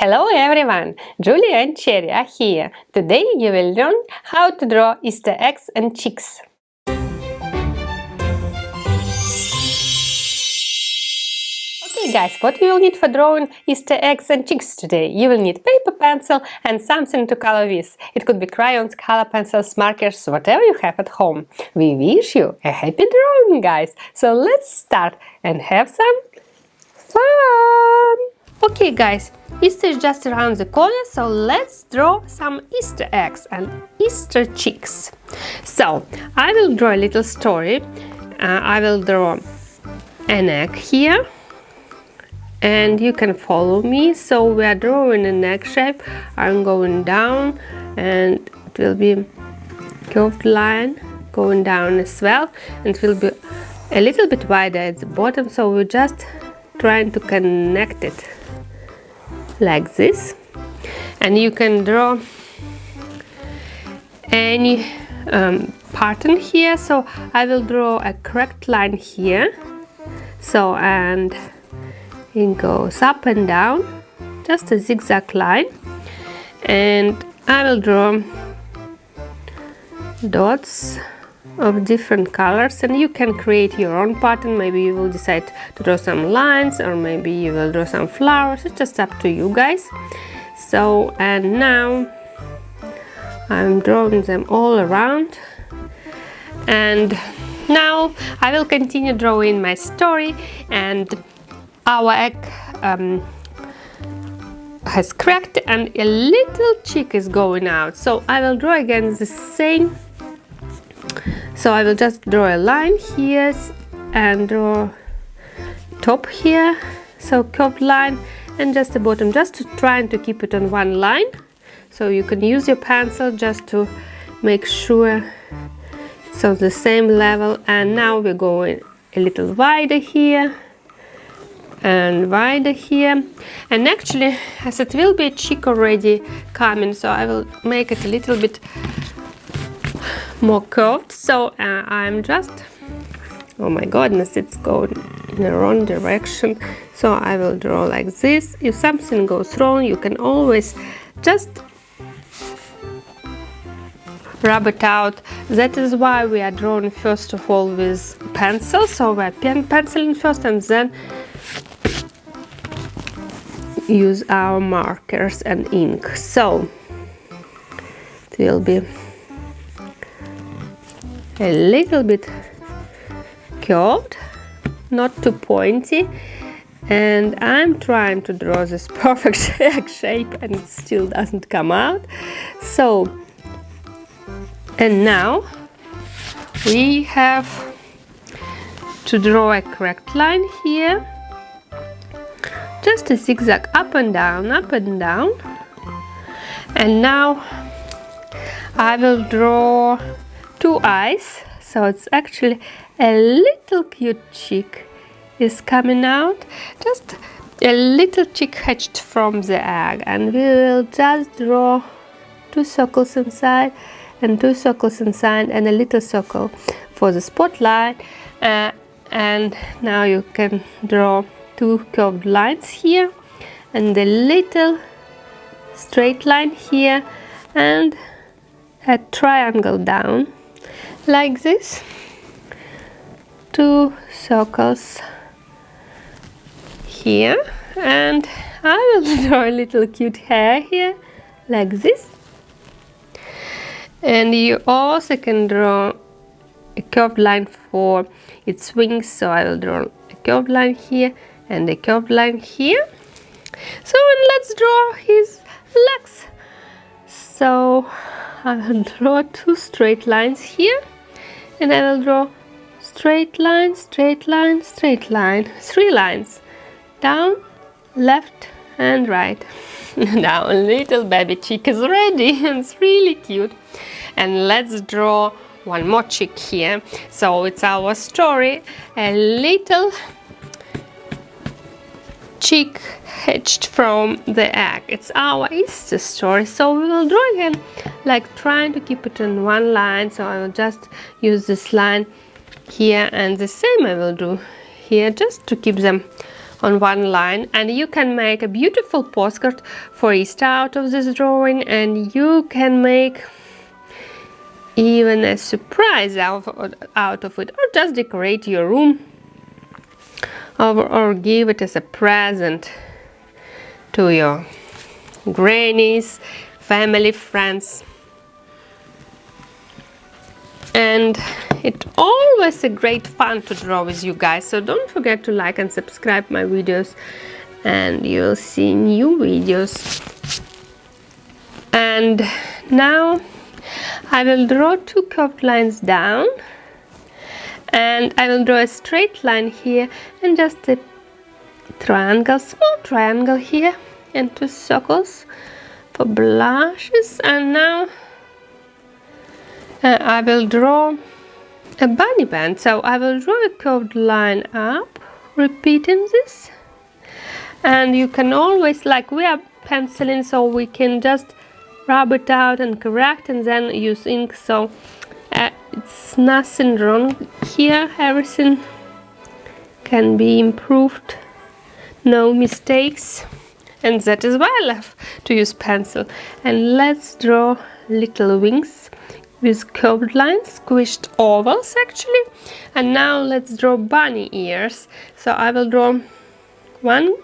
Hello everyone! Julia and Cherry are here. Today you will learn how to draw Easter eggs and chicks. Okay guys, what you will need for drawing Easter eggs and chicks today? You will need paper, pencil and something to color with. It could be crayons, color pencils, markers, whatever you have at home. We wish you a happy drawing, guys! So let's start and have some fun! Okay guys, Easter is just around the corner, so let's draw some Easter eggs and Easter chicks. So, I will draw a little story. I will draw an egg here and you can follow me. So we are drawing an egg shape. I'm going down and it will be curved line going down as well, and it will be a little bit wider at the bottom, so we're just trying to connect it like this. And you can draw any pattern here. So I will draw a correct line here, so and it goes up and down, just a zigzag line, and I will draw dots of different colors, and you can create your own pattern. Maybe you will decide to draw some lines, or maybe you will draw some flowers. It's just up to you guys. So, and now I'm drawing them all around, and now I will continue drawing my story. And our egg has cracked and a little chick is going out, so I will draw again the same. So I will just draw a line here and draw top here, so curved line, and just the bottom, just to trying to keep it on one line. So you can use your pencil just to make sure it's on the same level. And now we're going a little wider here and wider here, and actually, as it will be a chick already coming, so I will make it a little bit more curved. So I'm just, oh my goodness, it's going in the wrong direction, so I will draw like this. If something goes wrong, you can always just rub it out. That is why we are drawing first of all with pencil. So we're penciling first and then use our markers and ink. So it will be a little bit curved, not too pointy, and I'm trying to draw this perfect egg shape and it still doesn't come out. So, and now we have to draw a correct line here, just a zigzag up and down, and now I will draw two eyes. So it's actually a little cute chick is coming out, just a little chick hatched from the egg, and we will just draw two circles inside and two circles inside and a little circle for the spotlight. And now you can draw two curved lines here and a little straight line here and a triangle down like this, two circles here, and I will draw a little cute hair here like this. And you also can draw a curved line for its wings, so I will draw a curved line here and a curved line here. So let's draw his legs. So I will draw two straight lines here, and I will draw straight line, straight line, straight line, three lines, down, left and right. Now little baby chick is ready and it's really cute. And let's draw one more chick here. So it's our story, a little chick hatched from the egg. It's our Easter story, so we will draw again, like trying to keep it in one line. So I will just use this line here, and the same I will do here, just to keep them on one line, and you can make a beautiful postcard for Easter out of this drawing, and you can make even a surprise out of it, or just decorate your room, or give it as a present to your grannies, family, friends. And it's always a great fun to draw with you guys, so don't forget to like and subscribe my videos, and you'll see new videos. And now I will draw 2 curved lines down, and I will draw a straight line here and just a triangle, small triangle here, and 2 circles for blushes. And now I will draw a bunny band, so I will draw a curved line up, repeating this. And you can always, like we are penciling, so we can just rub it out and correct and then use ink, so it's nothing wrong here, everything can be improved, no mistakes, and that is why I love to use pencil. And let's draw little wings with curved lines, squished ovals actually. And now let's draw bunny ears, so I will draw 1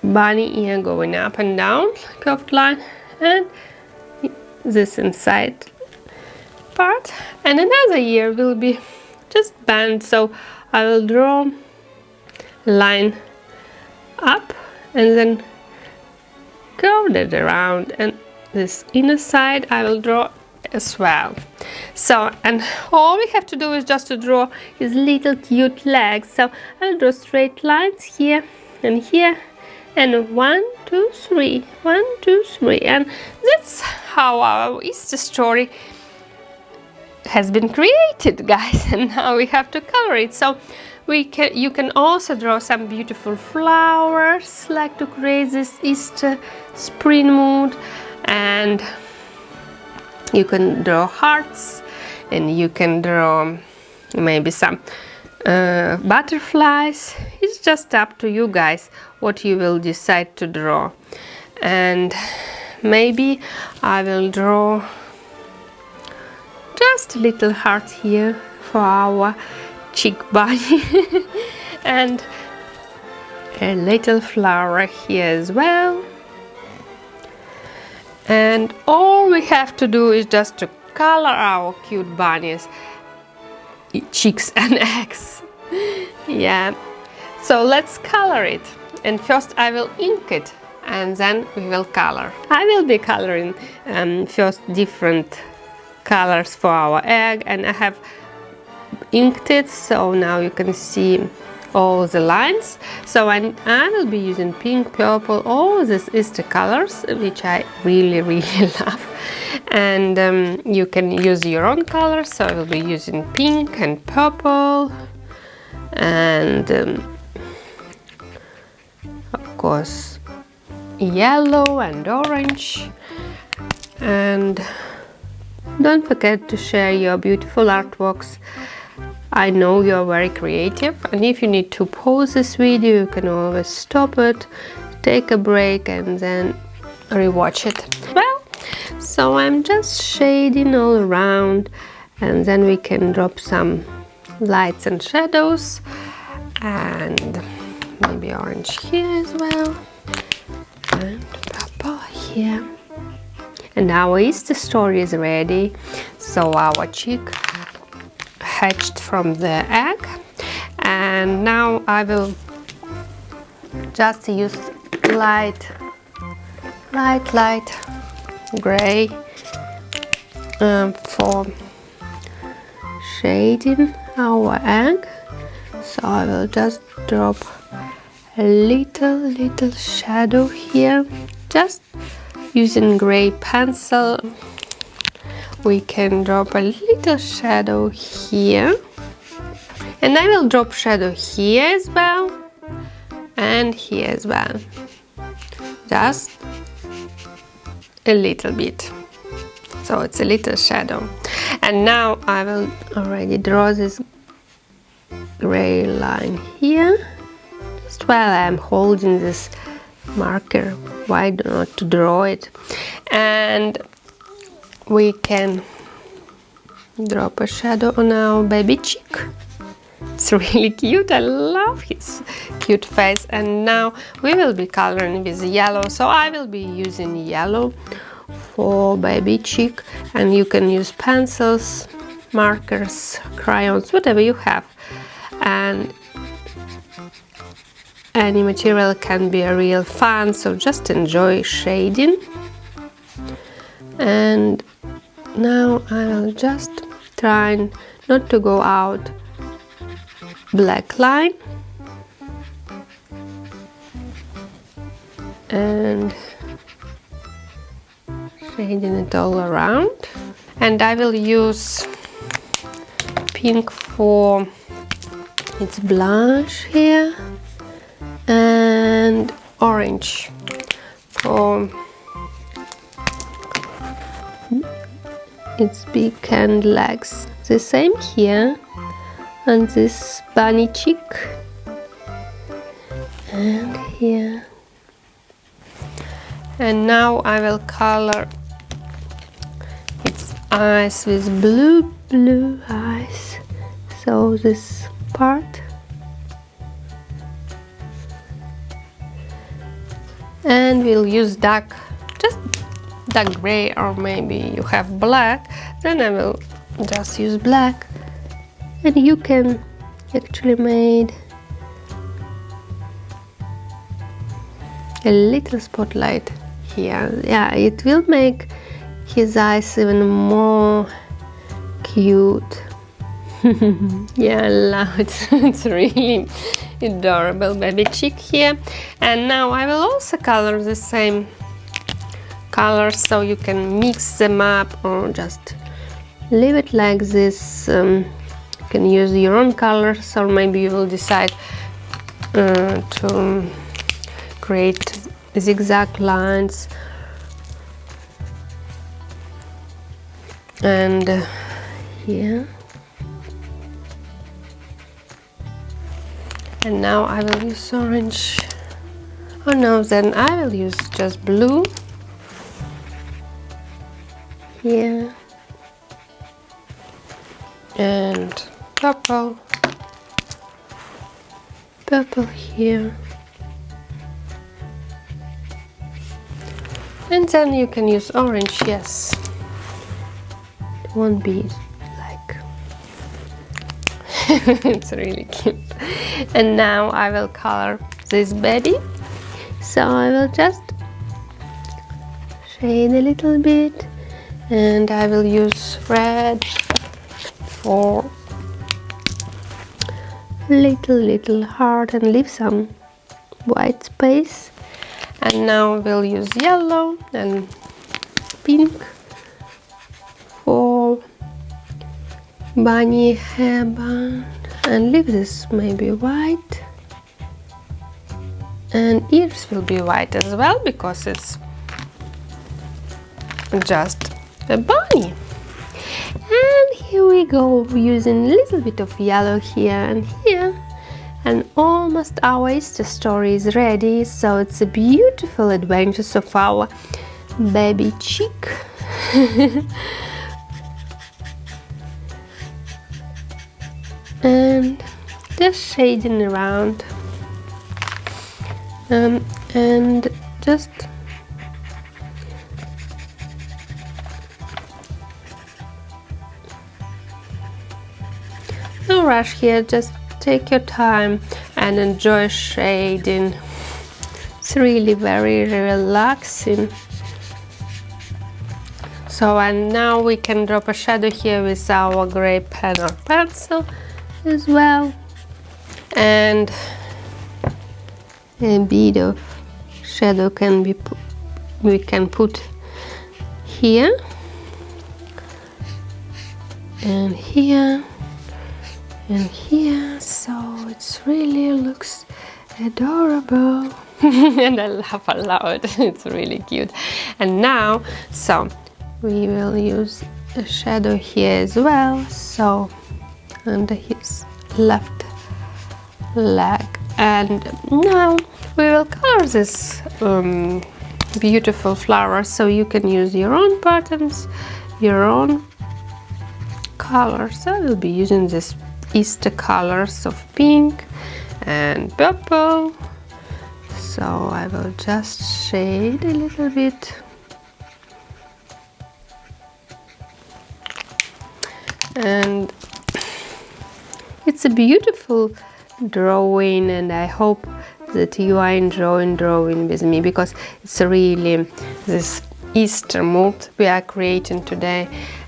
bunny ear going up and down, curved line, and this inside part, and another ear will be just bent, so I will draw line up and then curve it around, and this inner side I will draw as well. So, and all we have to do is just to draw his little cute legs, so I'll draw straight lines here and here, and 1, 2, 3, 1, 2, 3, and that's how our Easter story has been created, guys. And now we have to color it, so you can also draw some beautiful flowers, like to create this Easter spring mood, and you can draw hearts, and you can draw maybe some butterflies. It's just up to you guys what you will decide to draw. And maybe I will draw just a little heart here for our chick bunny and a little flower here as well. And all we have to do is just to color our cute bunnies, chicks and eggs. Yeah, so let's color it, and first I will ink it and then we will color. I will be coloring first different colors for our egg, and I have inked it, so now you can see all the lines. So I will be using pink, purple, all these Easter colors, which I really love. And you can use your own colors, so I will be using pink and purple, and of course yellow and orange. And don't forget to share your beautiful artworks. I know you're very creative, and if you need to pause this video, you can always stop it, take a break, and then rewatch it. Well, so I'm just shading all around, and then we can drop some lights and shadows, and maybe orange here as well, and purple here. And our Easter story is ready. So our chick hatched from the egg, and now I will just use light gray for shading our egg. So I will just drop a little shadow here, just using gray pencil. We can drop a little shadow here, and I will drop shadow here as well, and here as well, just a little bit, so it's a little shadow. And now I will already draw this gray line here, just while I'm holding this marker, why not to draw it? And we can drop a shadow on our baby cheek. It's really cute. I love his cute face. And now we will be coloring with yellow. So I will be using yellow for baby cheek, and you can use pencils, markers, crayons, whatever you have. And any material can be a real fun, so just enjoy shading. And now I will just try not to go out black line, and shading it all around. And I will use pink for its blush here, and orange for its beak and legs. The same here, and this bunny cheek, and here. And now I will color its eyes with blue eyes. So this part, and we'll use just dark gray, or maybe you have black, then I will just use black. And you can actually make a little spotlight here. Yeah, it will make his eyes even more cute. Yeah, I love it. It's really adorable baby cheek here. And now I will also color the same colors, so you can mix them up or just leave it like this. You can use your own colors, or maybe you will decide to create zigzag lines. And here. And now I will use orange. Oh no, then I will use just blue here, and purple here. And then you can use orange, yes. It won't be like... It's really cute. And now I will color this baby. So I will just shade a little bit, and I will use red for little heart and leave some white space. And now we'll use yellow and pink for bunny hairband, and leave this maybe white, and ears will be white as well because it's just a bunny. And here we go, using a little bit of yellow here and here, and almost our Easter story is ready. So it's a beautiful adventures of our baby chick. And just shading around, and just no rush here, just take your time and enjoy shading. It's really very relaxing. So, and now we can drop a shadow here with our gray pen or pencil as well, and a bit of shadow can be we can put here and here and here, so it's really looks adorable. And I laugh aloud. It's really cute. And now, so we will use a shadow here as well, so under his left leg And now we will color this beautiful flowers, so you can use your own patterns, your own colors. I will be using this Easter colors of pink and purple, so I will just shade a little bit. And it's a beautiful drawing, and I hope that you are enjoying drawing with me, because it's really this Easter mood we are creating today.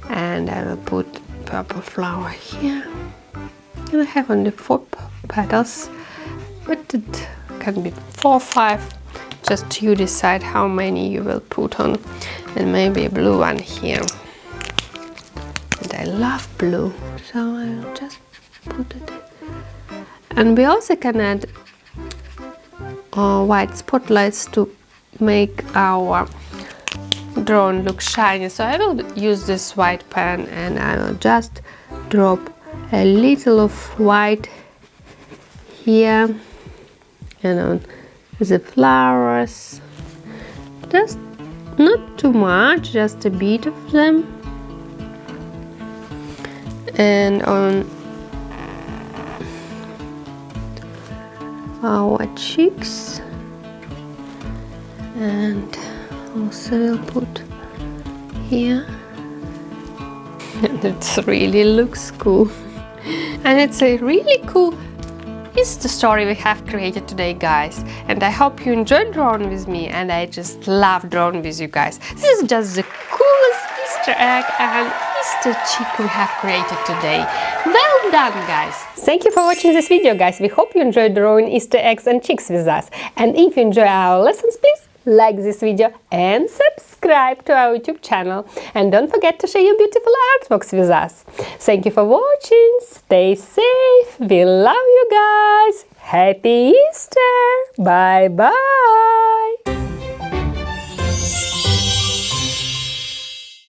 And I will put purple flower here, and I have only 4 petals, but it can be 4 or 5, just you decide how many you will put on. And maybe a blue one here, and I love blue, so I will just put it. And we also can add white spotlights to make our drawing look shiny. So I will use this white pen, and I will just drop a little of white here and on the flowers, just not too much, just a bit of them. And on our cheeks, and also we'll put here, and it really looks cool. And it's a really cool Easter story we have created today, guys, and I hope you enjoyed drawing with me, and I just love drawing with you guys. This is just the coolest Easter egg and Easter chick we have created today. Well done, guys! Thank you for watching this video, guys. We hope you enjoyed drawing Easter eggs and chicks with us. And if you enjoy our lessons, please like this video and subscribe to our YouTube channel. And don't forget to share your beautiful artworks with us. Thank you for watching. Stay safe. We love you guys. Happy Easter. Bye bye.